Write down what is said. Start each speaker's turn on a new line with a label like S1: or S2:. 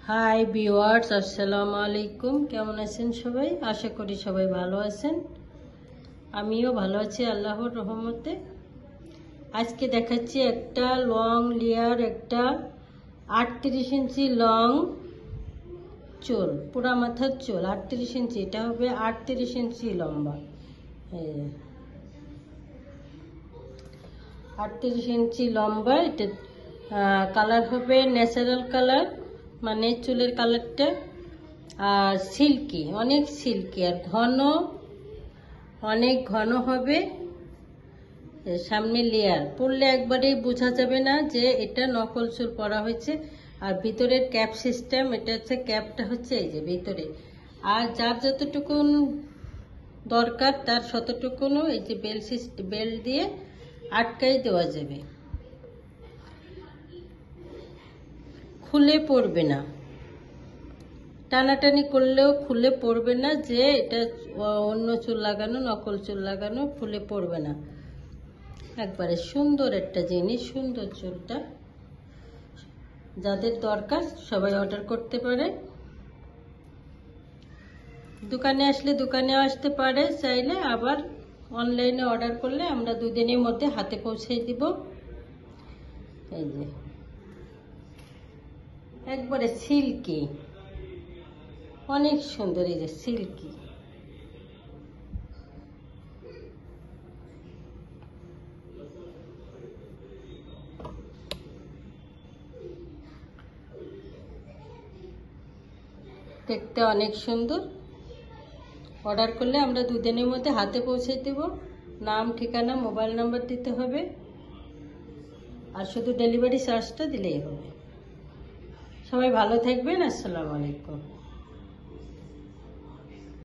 S1: Hi viewers, আসসালামু আলাইকুম। কেমন আছেন সবাই? আশা করি সবাই ভালো আছেন। আমিও ভালো আছি আল্লাহর রহমতে। আজকে দেখাচ্ছি একটা লং লেয়ার, একটা 38 ইঞ্চি লং চুল, পুরা মাথার চুল 38 ইঞ্চি। এটা হবে 38 ইঞ্চি লম্বা। 38 ইঞ্চি লম্বা। এটা কালার হবে ন্যাচারাল কালার, মানে চুলের কালারটা। আর সিল্কি, অনেক সিল্কি, আর ঘন, অনেক ঘন হবে। সামনে লেয়ার পরলে একবারেই বোঝা যাবে না যে এটা নকল চুল পরা হয়েছে। আর ভিতরের ক্যাপ সিস্টেম, এটা হচ্ছে ক্যাপটা হচ্ছে এই যে ভিতরে। আর যার যতটুকুন দরকার তার ততটুকুনও এই যে বেল্ট দিয়ে আটকাই দেওয়া যাবে, খুলে পড়বে না। টানাটানি করলেও খুলে পড়বে না, যে এটা অন্য চুল লাগানো, নকল চুল লাগানো, খুলে পড়বে না। একবারে সুন্দর একটা জিনিস, সুন্দর চুলটা। যাদের দরকার সবাই অর্ডার করতে পারে। দোকানে আসলে দোকানেও আসতে পারে চাইলে, আবার অনলাইনে অর্ডার করলে আমরা 2 দিনের মধ্যে হাতে পৌঁছে দিব। এই যে একবারে সিল্কি, অনেক সুন্দর। এই যে সিল্কি, দেখতে অনেক সুন্দর। অর্ডার করলে আমরা 2 দিনের মধ্যে হাতে পৌঁছে দেব। নাম, ঠিকানা, মোবাইল নাম্বার দিতে হবে, আর শুধু ডেলিভারি চার্জটা দিলেই হবে। সবাই ভালো থাকবেন। আসসালামু আলাইকুম।